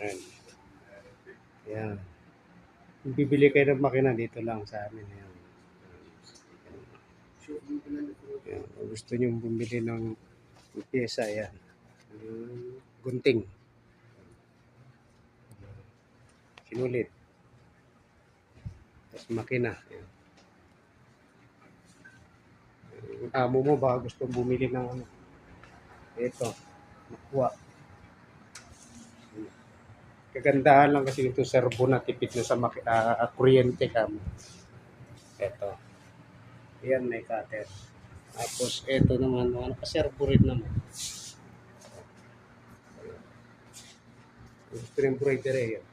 Ayan. Ayan. Kung bibili kayo ng makina, dito lang sa amin. Ayan. Ayan. Kung gusto nyo bumili ng pyesa, ayan. Gunting. Sinulit. Tapos makina. Ayan. Yung amo mo baka gusto bumili ng ano. Ito. Nakuha. Kagandahan lang kasi ito servo na tipid na sa kuryente ka mo. Ito. Ayan, may cutter. Tapos ito naman, servo rin naman. Gusto ng embroidery yan.